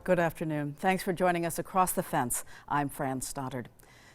Good afternoon. Thanks for joining us across the fence. I'm Fran Stoddard.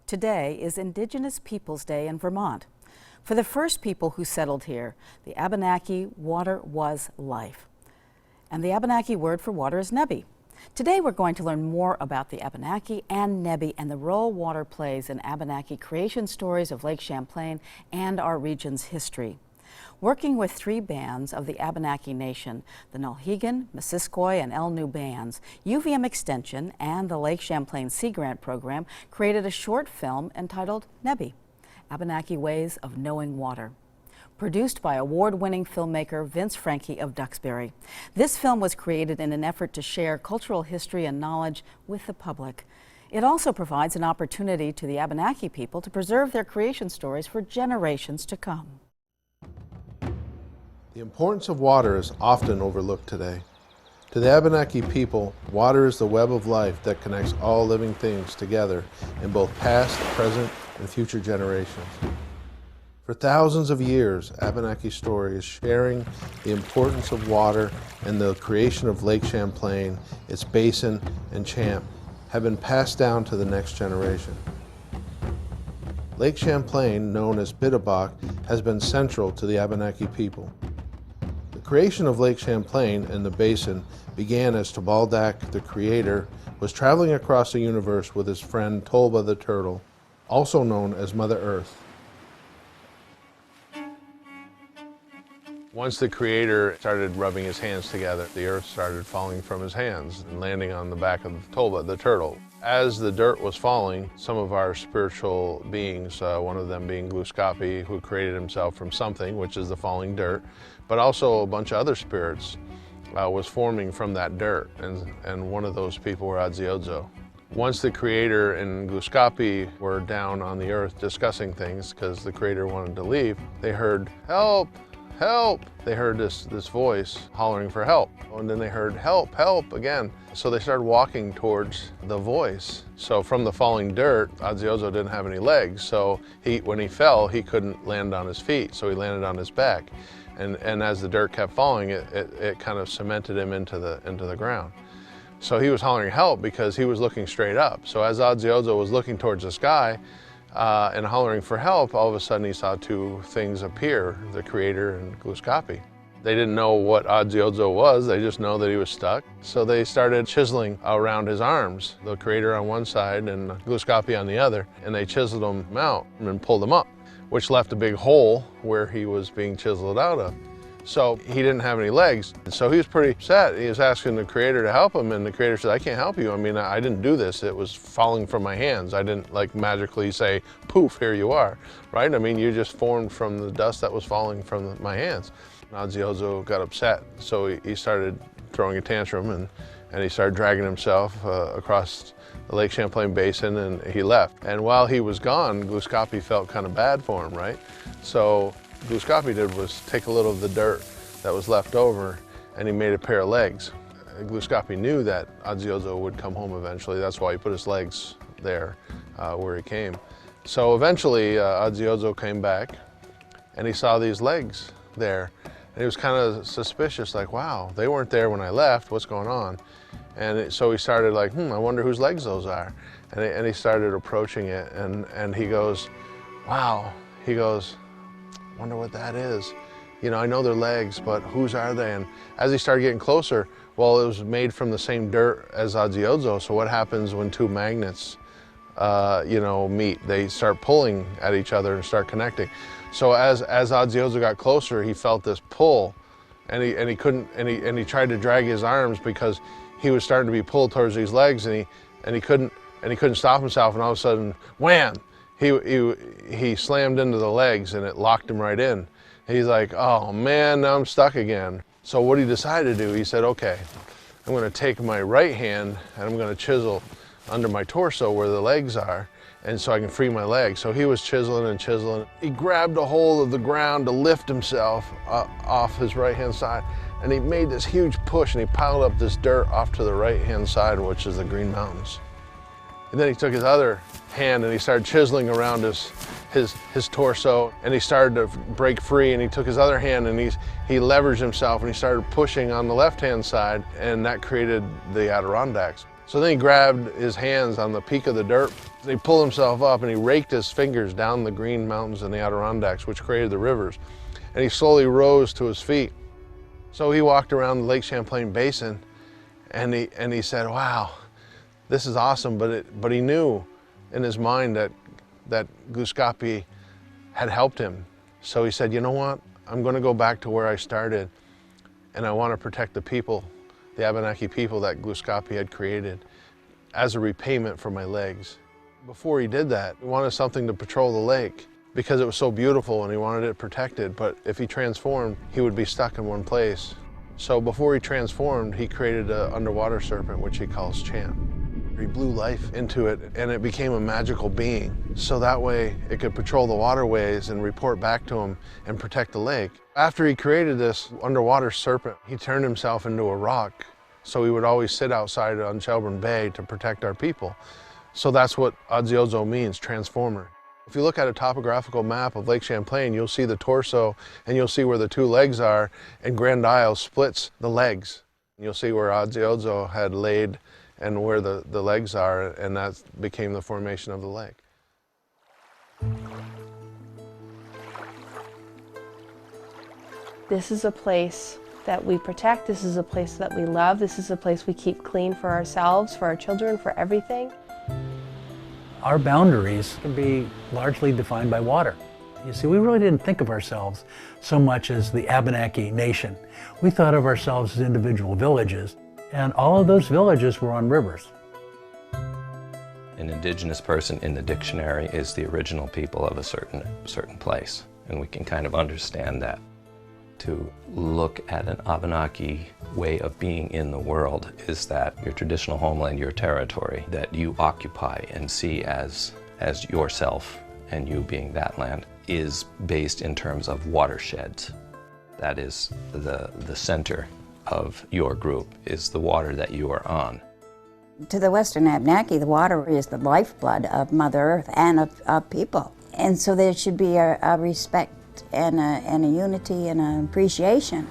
Today is Indigenous Peoples Day in Vermont. For the first people who settled here, the Abenaki, water was life. And the Abenaki word for water is nebi. Today we're going to learn more about the Abenaki and nebi and the role water plays in Abenaki creation stories of Lake Champlain and our region's history. Working with 3 bands of the Abenaki Nation, the Nulhegan, Missisquoi, and Elnu bands, UVM Extension and the Lake Champlain Sea Grant Program created a short film entitled Nebi, Abenaki Ways of Knowing Water. Produced by award-winning filmmaker Vince Franke of Duxbury. This film was created in an effort to share cultural history and knowledge with the public. It also provides an opportunity to the Abenaki people to preserve their creation stories for generations to come. The importance of water is often overlooked today. To the Abenaki people, water is the web of life that connects all living things together in both past, present, and future generations. For thousands of years, Abenaki story is sharing the importance of water, and the creation of Lake Champlain, its basin, and Champ have been passed down to the next generation. Lake Champlain, known as Bitabok, has been central to the Abenaki people. The creation of Lake Champlain and the basin began as Tabaldak, the creator, was traveling across the universe with his friend Tolba the turtle, also known as Mother Earth. Once the creator started rubbing his hands together, the earth started falling from his hands and landing on the back of Tolba the turtle. As the dirt was falling, some of our spiritual beings, one of them being Gluskapi, who created himself from something, which is the falling dirt, but also a bunch of other spirits was forming from that dirt, and one of those people were Adziozo. Once the creator and Gluskapi were down on the earth discussing things, because the creator wanted to leave, they heard, "Help! Help!" They heard this voice hollering for help. And then they heard, "Help! Help!" again. So they started walking towards the voice. So from the falling dirt, Adziozo didn't have any legs. So when he fell, he couldn't land on his feet. So he landed on his back. And as the dirt kept falling, it kind of cemented him into the ground. So he was hollering help because he was looking straight up. So as Adziozo was looking towards the sky, and hollering for help, all of a sudden he saw 2 things appear, the creator and Gluskapi. They didn't know what Adziozo was, they just know that he was stuck. So they started chiseling around his arms, the creator on one side and Gluskapi on the other, and they chiseled him out and pulled him up, which left a big hole where he was being chiseled out of. So he didn't have any legs. So he was pretty upset. He was asking the creator to help him, and the creator said, "I can't help you. I mean, I didn't do this. It was falling from my hands. I didn't like magically say, poof, here you are," right? I mean, you just formed from the dust that was falling from my hands. Adziozo got upset. So he started throwing a tantrum, and he started dragging himself across the Lake Champlain basin, and he left. And while he was gone, Gluskapi felt kind of bad for him, right? So Gluskapi did was take a little of the dirt that was left over, and he made a pair of legs. Gluskapi knew that Adziozo would come home eventually. That's why he put his legs there where he came. So eventually Adziozo came back, and he saw these legs there. And he was kind of suspicious, like, wow, they weren't there when I left. What's going on? And so he started like, I wonder whose legs those are. And he started approaching it, and he goes, wow. He goes, wonder what that is. You know, I know they're legs, but whose are they? And as he started getting closer, well, it was made from the same dirt as Adziozo. So what happens when 2 magnets, meet? They start pulling at each other and start connecting. So as Adziozo got closer, he felt this pull, and he couldn't, and he tried to drag his arms because he was starting to be pulled towards these legs, and he couldn't stop himself. And all of a sudden, wham! He slammed into the legs, and it locked him right in. And he's like, oh man, now I'm stuck again. So what he decided to do, he said, okay, I'm going to take my right hand and I'm going to chisel under my torso where the legs are, and so I can free my legs. So he was chiseling and chiseling. He grabbed a hold of the ground to lift himself off his right hand side, and he made this huge push, and he piled up this dirt off to the right hand side, which is the Green Mountains. And then he took his other hand and he started chiseling around his torso, and he started to break free, and he took his other hand and he leveraged himself and he started pushing on the left-hand side, and that created the Adirondacks. So then he grabbed his hands on the peak of the dirt, and he pulled himself up and he raked his fingers down the Green Mountains and the Adirondacks, which created the rivers. And he slowly rose to his feet. So he walked around the Lake Champlain Basin and he said, wow, this is awesome, but he knew in his mind that Guskapi had helped him. So he said, you know what, I'm gonna go back to where I started, and I wanna protect the people, the Abenaki people that Guskapi had created, as a repayment for my legs. Before he did that, he wanted something to patrol the lake because it was so beautiful and he wanted it protected, but if he transformed, he would be stuck in one place. So before he transformed, he created an underwater serpent, which he calls Champ. He blew life into it and it became a magical being. So that way it could patrol the waterways and report back to him and protect the lake. After he created this underwater serpent, he turned himself into a rock. So he would always sit outside on Shelburne Bay to protect our people. So that's what Adziozo means, transformer. If you look at a topographical map of Lake Champlain, you'll see the torso and you'll see where the two legs are, and Grand Isle splits the legs. You'll see where Adziozo had laid and where the legs are, and that became the formation of the lake. This is a place that we protect, this is a place that we love, this is a place we keep clean for ourselves, for our children, for everything. Our boundaries can be largely defined by water. You see, we really didn't think of ourselves so much as the Abenaki nation. We thought of ourselves as individual villages, and all of those villages were on rivers. An Indigenous person in the dictionary is the original people of a certain place, and we can kind of understand that. To look at an Abenaki way of being in the world is that your traditional homeland, your territory, that you occupy and see as yourself, and you being that land, is based in terms of watersheds. That is the center of your group, is the water that you are on. To the Western Abenaki, the water is the lifeblood of Mother Earth and of people. And so there should be a respect and a unity and an appreciation.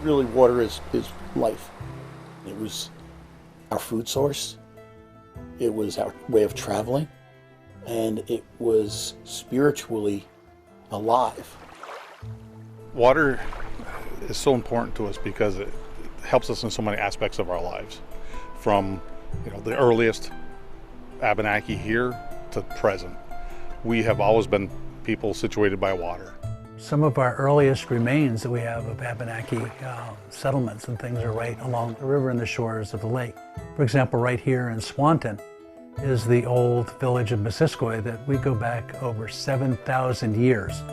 Really, water is life. It was our food source, it was our way of traveling, and it was spiritually alive. Water is so important to us because it helps us in so many aspects of our lives, from the earliest Abenaki here to present. We have always been people situated by water. Some of our earliest remains that we have of Abenaki settlements and things are right along the river and the shores of the lake. For example, right here in Swanton is the old village of Missisquoi that we go back over 7,000 years.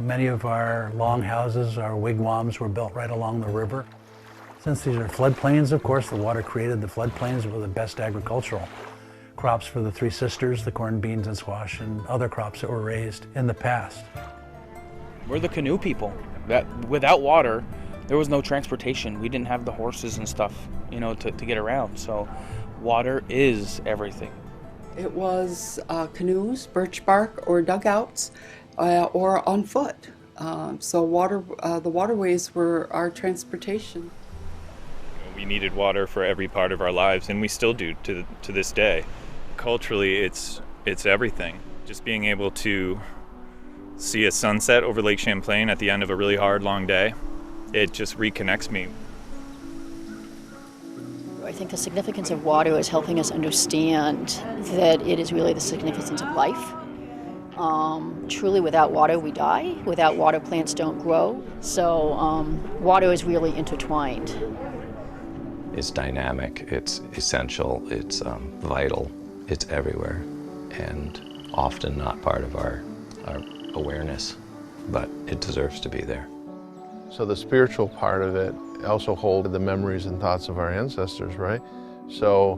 Many of our longhouses, our wigwams were built right along the river. Since these are floodplains, of course, the water created the floodplains with the best agricultural crops for the Three Sisters, the corn, beans, and squash, and other crops that were raised in the past. We're the canoe people. That without water, there was no transportation. We didn't have the horses and stuff, to get around. So water is everything. It was canoes, birch bark, or dugouts, or on foot. So the waterways were our transportation. We needed water for every part of our lives, and we still do to this day. Culturally, it's everything. Just being able to see a sunset over Lake Champlain at the end of a really hard, long day, it just reconnects me. I think the significance of water is helping us understand that it is really the significance of life. Truly, without water, we die. Without water, plants don't grow. So water is really intertwined. It's dynamic, it's essential, it's vital, it's everywhere, and often not part of our awareness, but it deserves to be there. So the spiritual part of it also holds the memories and thoughts of our ancestors, right? So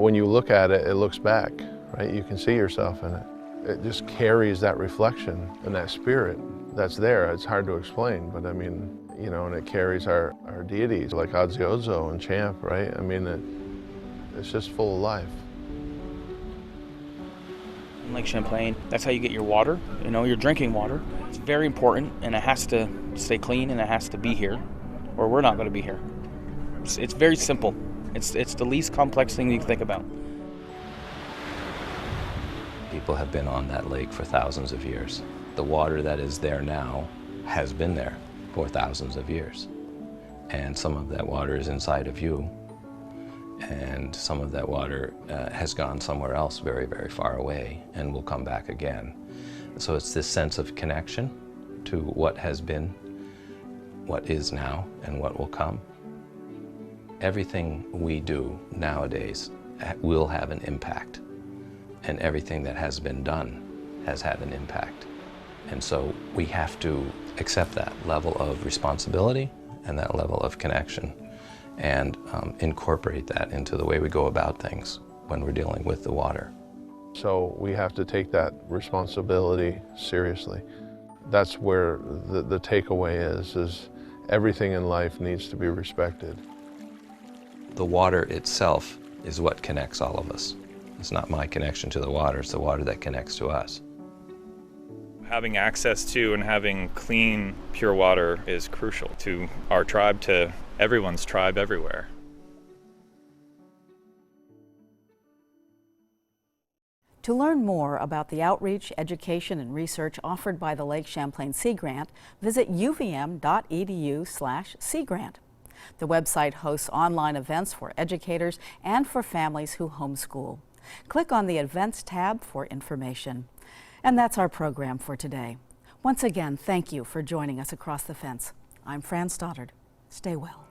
when you look at it, it looks back, right? You can see yourself in it. It just carries that reflection and that spirit that's there. It's hard to explain, but I mean, and it carries our deities like Adziozo and Champ, right? I mean, It's just full of life. In Lake Champlain, that's how you get your water, your drinking water. It's very important, and it has to stay clean, and it has to be here, or we're not going to be here. It's very simple. It's the least complex thing you can think about. People have been on that lake for thousands of years. The water that is there now has been there for thousands of years. And some of that water is inside of you, and some of that water has gone somewhere else very, very far away and will come back again. So it's this sense of connection to what has been, what is now, and what will come. Everything we do nowadays will have an impact, and everything that has been done has had an impact. And so we have to accept that level of responsibility and that level of connection, and incorporate that into the way we go about things when we're dealing with the water. So we have to take that responsibility seriously. That's where the takeaway is everything in life needs to be respected. The water itself is what connects all of us. It's not my connection to the water, it's the water that connects to us. Having access to and having clean, pure water is crucial to our tribe, to everyone's tribe everywhere. To learn more about the outreach, education, and research offered by the Lake Champlain Sea Grant, visit uvm.edu/Sea Grant. The website hosts online events for educators and for families who homeschool. Click on the Events tab for information. And that's our program for today. Once again, thank you for joining us across the fence. I'm Fran Stoddard. Stay well.